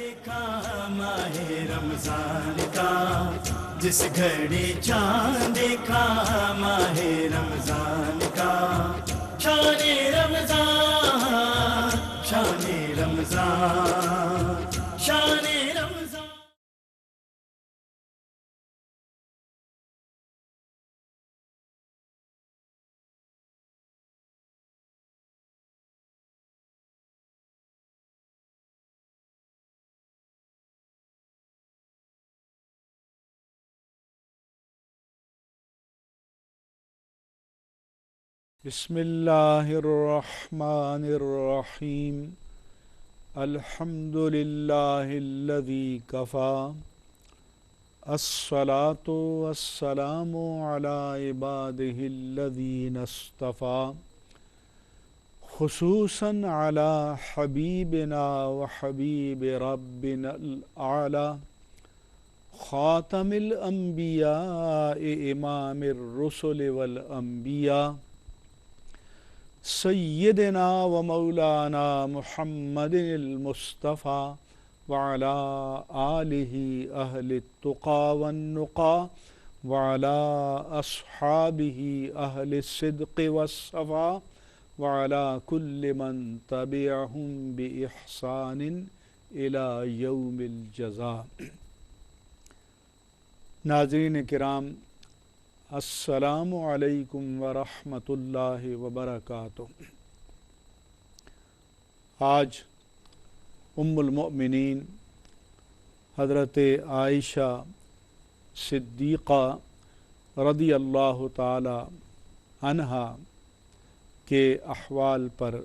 دیکھا ماہ رمضان کا، جس گھڑی چاند دیکھا ماہ رمضان کا، شان رمضان شان رمضان شان رمضان۔ بسم اللہ الرحمن الرحیم، الحمد للہ الذی کفا، الصلاة والسلام علی عبادہ الذین اصطفا، خصوصاً علی حبیبنا وحبیب ربنا الاعلی، خاتم الانبیاء امام الرسل والانبیاء، سیدنا و مولانا محمد المصطفیٰ وعلی آلہ اہل التقى والنقى وعلی اصحابہ اہل الصدق والصفا وعلی کل من تبعہم بإحسان الی یوم الجزاء۔ ناظرین کرام، السلام علیکم ورحمۃ اللہ وبرکاتہ۔ آج ام المؤمنین حضرت عائشہ صدیقہ رضی اللہ تعالی عنہا کے احوال پر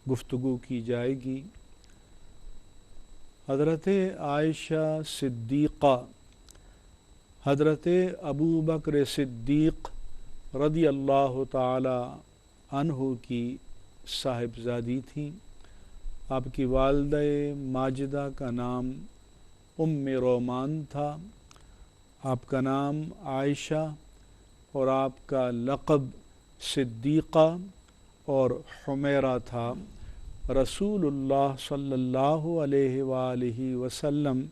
گفتگو کی جائے گی۔ حضرت عائشہ صدیقہ حضرت ابو بکر صدیق رضی اللہ تعالی عنہ کی صاحبزادی تھیں۔ آپ کی والدہ ماجدہ کا نام ام رومان تھا، آپ کا نام عائشہ اور آپ کا لقب صدیقہ اور حمیرہ تھا۔ رسول اللہ صلی اللہ علیہ وآلہ وسلم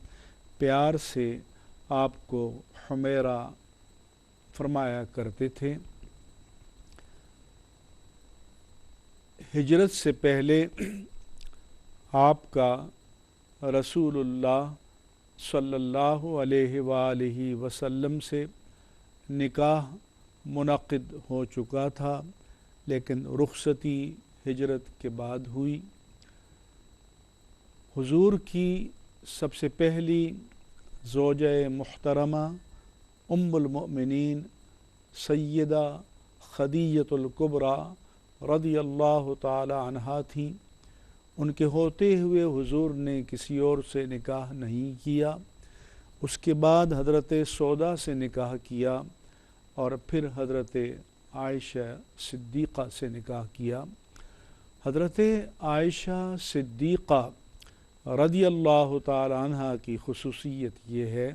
پیار سے آپ کو حمیرہ فرمایا کرتے تھے۔ ہجرت سے پہلے آپ کا رسول اللہ صلی اللہ علیہ وآلہ وسلم سے نکاح منعقد ہو چکا تھا، لیکن رخصتی ہجرت کے بعد ہوئی۔ حضور کی سب سے پہلی زوجہ محترمہ ام المؤمنین سیدہ خدیجہ الکبریٰ رضی اللہ تعالی عنہا تھیں۔ ان کے ہوتے ہوئے حضور نے کسی اور سے نکاح نہیں کیا۔ اس کے بعد حضرت سودا سے نکاح کیا اور پھر حضرت عائشہ صدیقہ سے نکاح کیا۔ حضرت عائشہ صدیقہ رضی اللہ تعالی عنہا کی خصوصیت یہ ہے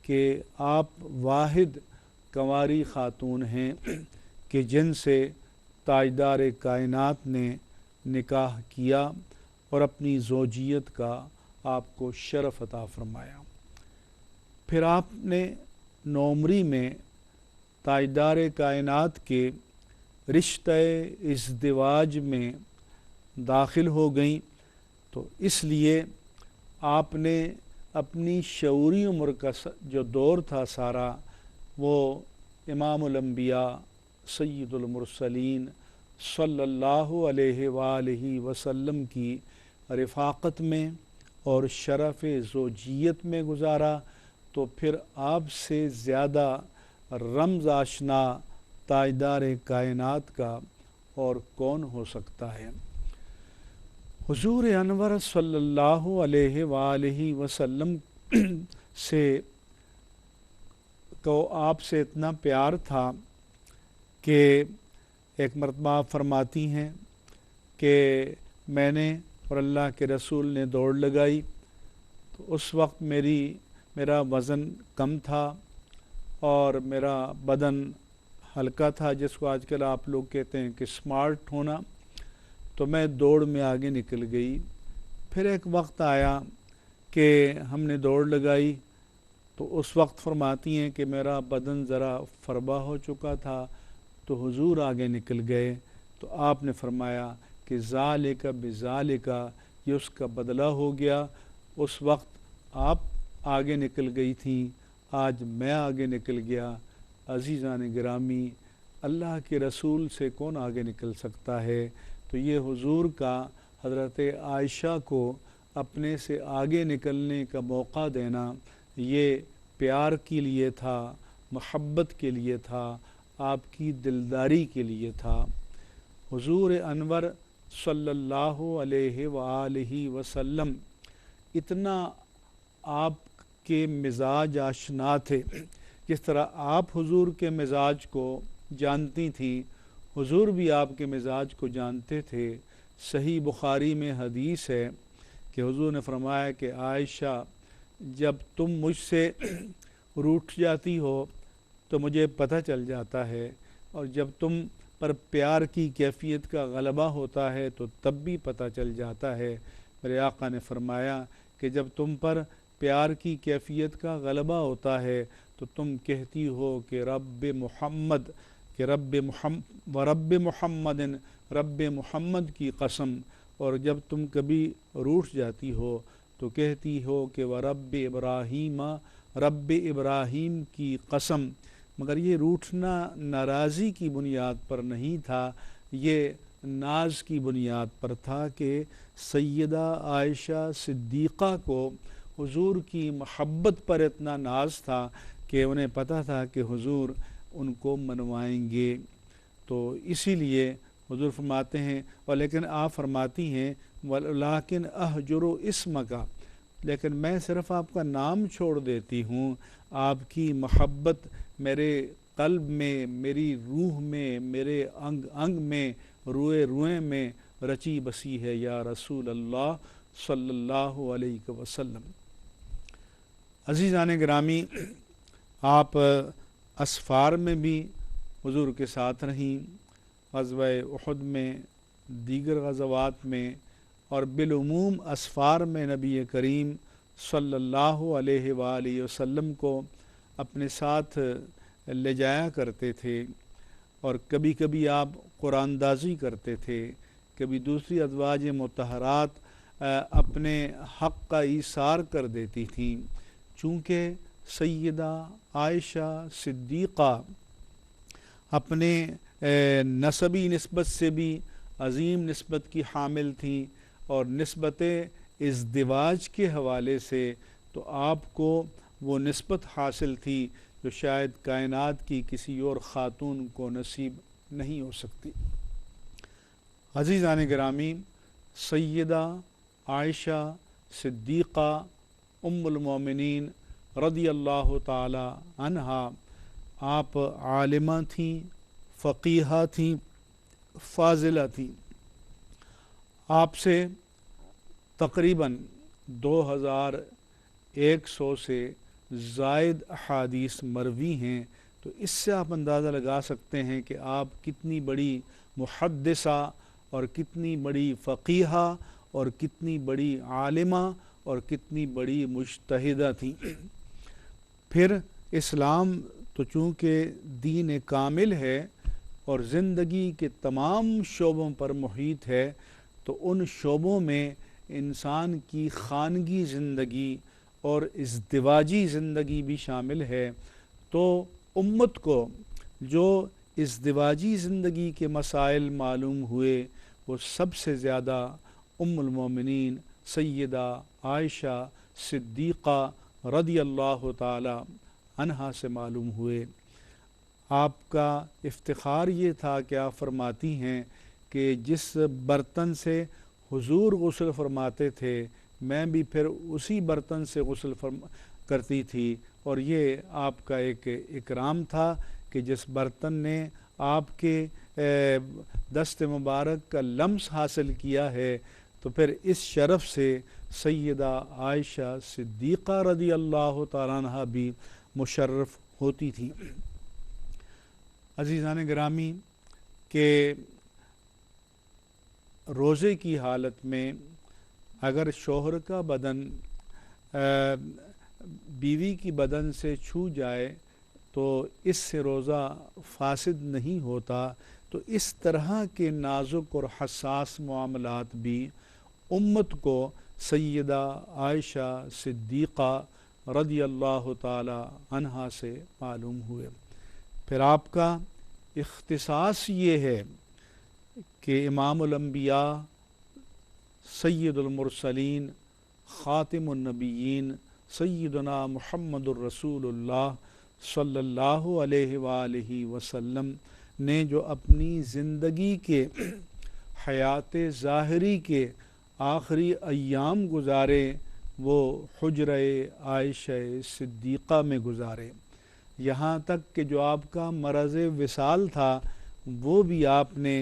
کہ آپ واحد کنواری خاتون ہیں کہ جن سے تاجدار کائنات نے نکاح کیا اور اپنی زوجیت کا آپ کو شرف عطا فرمایا۔ پھر آپ نے نومری میں تاجدار کائنات کے رشتہ ازدواج میں داخل ہو گئیں، تو اس لیے آپ نے اپنی شعوری عمر کا جو دور تھا سارا، وہ امام الانبیاء سید المرسلین صلی اللہ علیہ وآلہ وسلم کی رفاقت میں اور شرف زوجیت میں گزارا۔ تو پھر آپ سے زیادہ رمز آشنا تاجدار کائنات کا اور کون ہو سکتا ہے۔ حضور انور صلی اللہ علیہ وآلہ وسلم سے کو آپ سے اتنا پیار تھا کہ ایک مرتبہ فرماتی ہیں کہ میں نے اور اللہ کے رسول نے دوڑ لگائی، تو اس وقت میرا وزن کم تھا اور میرا بدن ہلکا تھا، جس کو آج کل آپ لوگ کہتے ہیں کہ سمارٹ ہونا۔ تو میں دوڑ میں آگے نکل گئی۔ پھر ایک وقت آیا کہ ہم نے دوڑ لگائی تو اس وقت فرماتی ہیں کہ میرا بدن ذرا فربا ہو چکا تھا، تو حضور آگے نکل گئے، تو آپ نے فرمایا کہ ذالک بذالک، یہ اس کا بدلہ ہو گیا۔ اس وقت آپ آگے نکل گئی تھیں، آج میں آگے نکل گیا۔ عزیزان گرامی، اللہ کے رسول سے کون آگے نکل سکتا ہے؟ تو یہ حضور کا حضرت عائشہ کو اپنے سے آگے نکلنے کا موقع دینا، یہ پیار کے لیے تھا، محبت کے لیے تھا، آپ کی دلداری کے لیے تھا۔ حضور انور صلی اللہ علیہ وآلہ وسلم اتنا آپ کے مزاج آشنا تھے، جس طرح آپ حضور کے مزاج کو جانتی تھیں، حضور بھی آپ کے مزاج کو جانتے تھے۔ صحیح بخاری میں حدیث ہے کہ حضور نے فرمایا کہ عائشہ، جب تم مجھ سے روٹھ جاتی ہو تو مجھے پتہ چل جاتا ہے، اور جب تم پر پیار کی کیفیت کا غلبہ ہوتا ہے تو تب بھی پتہ چل جاتا ہے۔ میرے آقا نے فرمایا کہ جب تم پر پیار کی کیفیت کا غلبہ ہوتا ہے تو تم کہتی ہو کہ رب محمد، کہ رب محمد، رب محمد کی قسم، اور جب تم کبھی روٹھ جاتی ہو تو کہتی ہو کہ ورب ابراہیم، رب ابراہیم کی قسم۔ مگر یہ روٹھنا ناراضی کی بنیاد پر نہیں تھا، یہ ناز کی بنیاد پر تھا کہ سیدہ عائشہ صدیقہ کو حضور کی محبت پر اتنا ناز تھا کہ انہیں پتہ تھا کہ حضور ان کو منوائیں گے۔ تو اسی لیے حضور فرماتے ہیں، اور لیکن آپ فرماتی ہیں وَلَٰكِنْ أَهْجُرُ اسْمَكَ، لیکن میں صرف آپ کا نام چھوڑ دیتی ہوں، آپ کی محبت میرے قلب میں، میری روح میں، میرے انگ انگ میں، روئے روئے میں رچی بسی ہے یا رسول اللہ صلی اللہ علیہ وسلم۔ عزیزان گرامی، آپ اسفار میں بھی حضور کے ساتھ رہیں، غزوہ احد میں، دیگر غزوات میں، اور بالعموم اسفار میں نبی کریم صلی اللہ علیہ وآلہ وسلم کو اپنے ساتھ لے جایا کرتے تھے، اور کبھی کبھی آپ قرآن اندازی کرتے تھے، کبھی دوسری ازواج مطہرات اپنے حق کا ایثار کر دیتی تھیں۔ چونکہ سیدہ عائشہ صدیقہ اپنے نسبی نسبت سے بھی عظیم نسبت کی حامل تھیں، اور نسبت ازدواج کے حوالے سے تو آپ کو وہ نسبت حاصل تھی جو شاید کائنات کی کسی اور خاتون کو نصیب نہیں ہو سکتی۔ عزیزان گرامی، سیدہ عائشہ صدیقہ ام المومنین رضی اللہ تعالی عنہا، آپ عالمہ تھیں، فقیہہ تھیں، فاضلہ تھیں۔ آپ سے تقریباً 2100 سے زائد احادیث مروی ہیں، تو اس سے آپ اندازہ لگا سکتے ہیں کہ آپ کتنی بڑی محدثہ اور کتنی بڑی فقیہہ اور کتنی بڑی عالمہ اور کتنی بڑی مجتہدہ تھیں۔ پھر اسلام تو چونکہ دین کامل ہے اور زندگی کے تمام شعبوں پر محیط ہے، تو ان شعبوں میں انسان کی خانگی زندگی اور ازدواجی زندگی بھی شامل ہے۔ تو امت کو جو ازدواجی زندگی کے مسائل معلوم ہوئے، وہ سب سے زیادہ ام المومنین سیدہ عائشہ صدیقہ رضی اللہ تعالی عنہا سے معلوم ہوئے۔ آپ کا افتخار یہ تھا کہ آپ فرماتی ہیں کہ جس برتن سے حضور غسل فرماتے تھے، میں بھی پھر اسی برتن سے غسل کرتی تھی، اور یہ آپ کا ایک اکرام تھا کہ جس برتن نے آپ کے دست مبارک کا لمس حاصل کیا ہے، تو پھر اس شرف سے سیدہ عائشہ صدیقہ رضی اللہ تعالیٰ عنہ بھی مشرف ہوتی تھی۔ عزیزان گرامی، کہ روزے کی حالت میں اگر شوہر کا بدن بیوی کی بدن سے چھو جائے تو اس سے روزہ فاسد نہیں ہوتا، تو اس طرح کے نازک اور حساس معاملات بھی امت کو سیدہ عائشہ صدیقہ رضی اللہ تعالی عنہا سے معلوم ہوئے۔ پھر آپ کا اختصاص یہ ہے کہ امام الانبیاء، سید المرسلین، خاتم النبیین، سیدنا محمد الرسول اللہ صلی اللہ علیہ وآلہ وسلم نے جو اپنی زندگی کے حیات ظاہری کے آخری ایام گزارے وہ حجرہ عائشہ صدیقہ میں گزارے، یہاں تک کہ جو آپ کا مرض وصال تھا وہ بھی آپ نے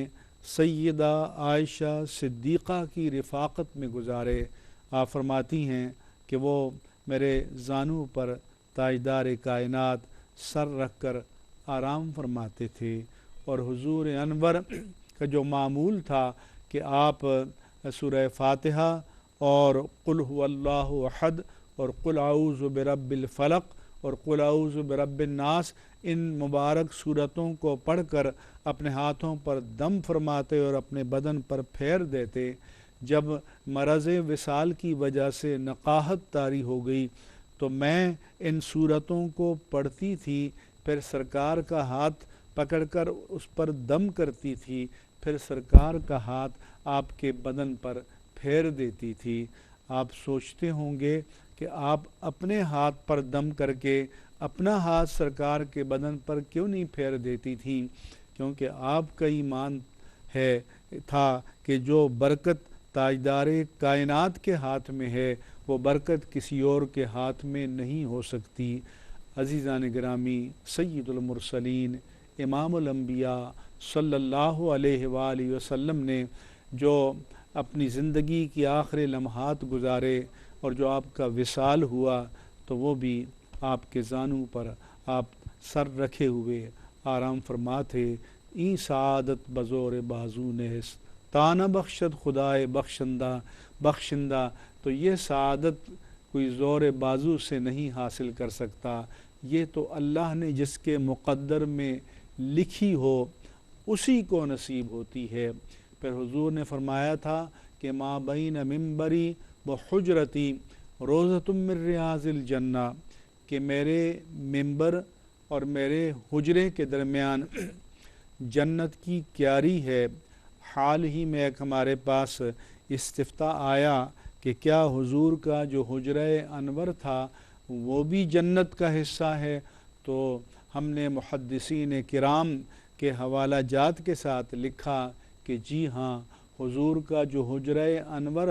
سیدہ عائشہ صدیقہ کی رفاقت میں گزارے۔ آپ فرماتی ہیں کہ وہ میرے زانوں پر تاجدار کائنات سر رکھ کر آرام فرماتے تھے، اور حضور انور کا جو معمول تھا کہ آپ سورہ فاتحہ اور قل هو اللہ احد اور قل اعوذ برب الفلق اور قل اعوذ برب الناس، ان مبارک صورتوں کو پڑھ کر اپنے ہاتھوں پر دم فرماتے اور اپنے بدن پر پھیر دیتے۔ جب مرض وصال کی وجہ سے نقاہت طاری ہو گئی تو میں ان صورتوں کو پڑھتی تھی، پھر سرکار کا ہاتھ پکڑ کر اس پر دم کرتی تھی، پھر سرکار کا ہاتھ آپ کے بدن پر پھیر دیتی تھی۔ آپ سوچتے ہوں گے کہ آپ اپنے ہاتھ پر دم کر کے اپنا ہاتھ سرکار کے بدن پر کیوں نہیں پھیر دیتی تھیں؟ کیونکہ آپ کا ایمان تھا کہ جو برکت تاجدار کائنات کے ہاتھ میں ہے وہ برکت کسی اور کے ہاتھ میں نہیں ہو سکتی۔ عزیزان گرامی، سید المرسلین امام الانبیاء صلی اللہ علیہ وآلہ وسلم نے جو اپنی زندگی کی آخری لمحات گزارے اور جو آپ کا وصال ہوا تو وہ بھی آپ کے زانوں پر آپ سر رکھے ہوئے آرام فرما تھے۔ این سعادت بزور بازو نیست، تانہ بخشد خدائے بخشندہ، تو یہ سعادت کوئی زور بازو سے نہیں حاصل کر سکتا، یہ تو اللہ نے جس کے مقدر میں لکھی ہو اسی کو نصیب ہوتی ہے۔ پھر حضور نے فرمایا تھا کہ ما بین ممبری و حجرتی روضۃ من ریاض الجنہ، کہ میرے ممبر اور میرے حجرے کے درمیان جنت کی کیاری ہے۔ حال ہی میں ایک ہمارے پاس استفتاء آیا کہ کیا حضور کا جو حجرہ انور تھا وہ بھی جنت کا حصہ ہے؟ تو ہم نے محدثین کرام کے حوالہ جات کے ساتھ لکھا کہ جی ہاں، حضور کا جو حجرہ انور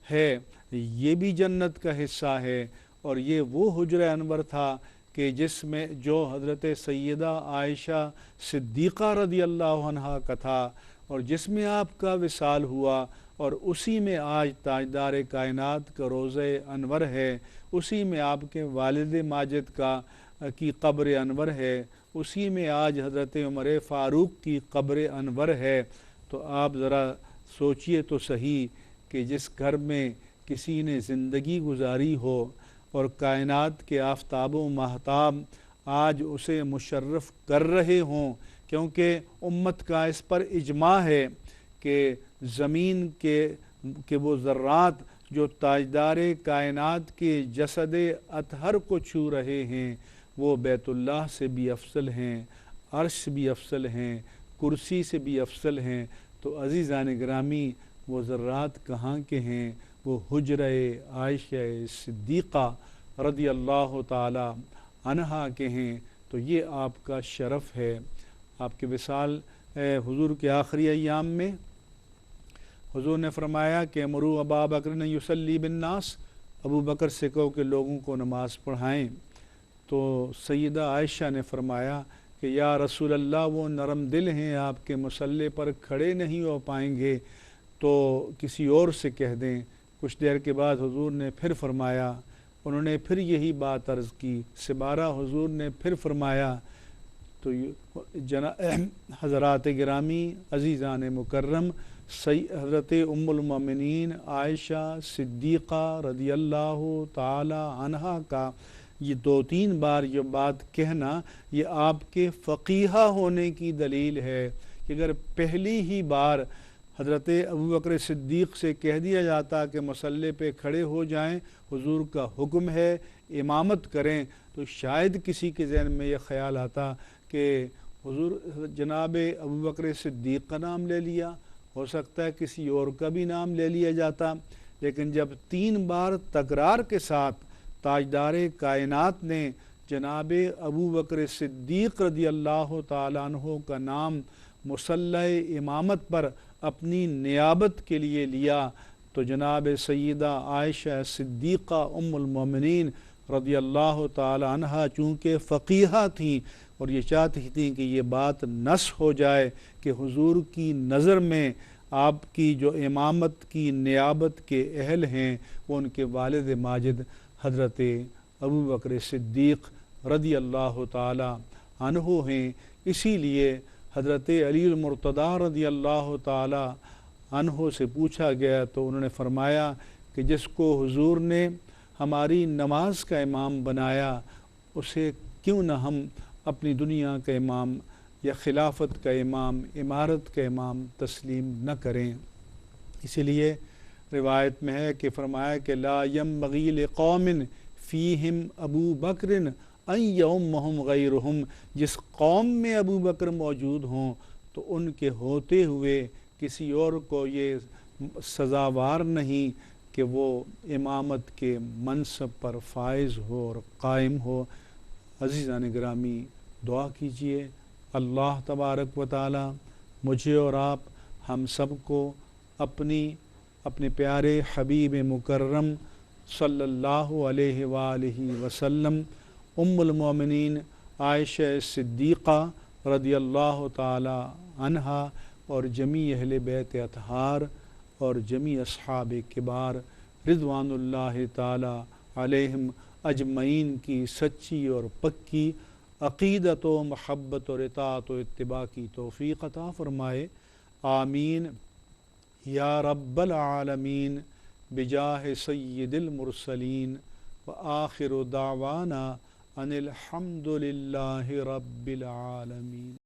ہے یہ بھی جنت کا حصہ ہے، اور یہ وہ حجرہ انور تھا کہ جس میں جو حضرت سیدہ عائشہ صدیقہ رضی اللہ عنہا کا تھا، اور جس میں آپ کا وصال ہوا، اور اسی میں آج تاجدار کائنات کا روضہ انور ہے، اسی میں آپ کے والد ماجد کی قبر انور ہے، اسی میں آج حضرت عمر فاروق کی قبر انور ہے۔ تو آپ ذرا سوچئے تو صحیح کہ جس گھر میں کسی نے زندگی گزاری ہو اور کائنات کے آفتاب و ماہتاب آج اسے مشرف کر رہے ہوں، کیونکہ امت کا اس پر اجماع ہے کہ زمین کے وہ ذرات جو تاجدار کائنات کے جسد اطہر کو چھو رہے ہیں وہ بیت اللہ سے بھی افضل ہیں، عرش سے بھی افضل ہیں، کرسی سے بھی افضل ہیں۔ تو عزیزان گرامی، وہ ذرات کہاں کے ہیں؟ وہ حجرہ عائشہ صدیقہ رضی اللہ تعالی عنہا کے ہیں۔ تو یہ آپ کا شرف ہے۔ آپ کے وصال حضور کے آخری ایام میں حضور نے فرمایا کہ امروا ابا بکر یصلی بالناس، ابو بکر سے کہو کہ لوگوں کو نماز پڑھائیں۔ تو سیدہ عائشہ نے فرمایا کہ یا رسول اللہ، وہ نرم دل ہیں، آپ کے مصلی پر کھڑے نہیں ہو پائیں گے، تو کسی اور سے کہہ دیں۔ کچھ دیر کے بعد حضور نے پھر فرمایا، انہوں نے پھر یہی بات عرض کی، سبارہ حضور نے پھر فرمایا۔ تو حضرات گرامی، عزیزان مکرم، حضرت ام المومنین عائشہ صدیقہ رضی اللہ تعالی عنہا کا یہ 2-3 بار یہ بات کہنا، یہ آپ کے فقیہ ہونے کی دلیل ہے کہ اگر پہلی ہی بار حضرت ابوبکر صدیق سے کہہ دیا جاتا کہ مصلی پہ کھڑے ہو جائیں، حضور کا حکم ہے امامت کریں، تو شاید کسی کے ذہن میں یہ خیال آتا کہ حضور جناب ابوبکر صدیق کا نام لے لیا، ہو سکتا ہے کسی اور کا بھی نام لے لیا جاتا۔ لیکن جب 3 بار تکرار کے ساتھ تاجدار کائنات نے جناب ابوبکر صدیق رضی اللہ تعالیٰ عنہ کا نام مصلی امامت پر اپنی نیابت کے لیے لیا، تو جناب سیدہ عائشہ صدیقہ ام المومنین رضی اللہ تعالی عنہا چونکہ فقیہہ تھیں اور یہ چاہتی تھیں کہ یہ بات نص ہو جائے کہ حضور کی نظر میں آپ کی جو امامت کی نیابت کے اہل ہیں وہ ان کے والد ماجد حضرت ابوبکر صدیق رضی اللہ تعالی عنہ ہیں۔ اسی لیے حضرت علی المرتضیٰ رضی اللہ تعالی عنہ سے پوچھا گیا تو انہوں نے فرمایا کہ جس کو حضور نے ہماری نماز کا امام بنایا، اسے کیوں نہ ہم اپنی دنیا کا امام یا خلافت کا امام، امارت کا امام تسلیم نہ کریں۔ اسی لیے روایت میں ہے کہ فرمایا کہ لا ينبغي لقوم فیہم ابو بکر ان یؤمہم غیرہم، جس قوم میں ابو بکر موجود ہوں تو ان کے ہوتے ہوئے کسی اور کو یہ سزاوار نہیں کہ وہ امامت کے منصب پر فائز ہو اور قائم ہو۔ عزیزان گرامی، دعا کیجئے اللہ تبارک و تعالی مجھے اور آپ ہم سب کو اپنے پیارے حبیب مکرم صلی اللہ علیہ وآلہ وسلم ام المومنین عائشہ صدیقہ رضی اللہ تعالی عنہا اور جمیع اہل بیت اطہار اور جمیع اصحاب کبار رضوان اللہ تعالی علیہم اجمعین کی سچی اور پکی عقیدت و محبت اور اطاعت و اتباع کی توفیق عطا فرمائے، آمین یا رب العالمین بجاہ سید المرسلین وآخر دعوانا ان الحمد للہ رب العالمین۔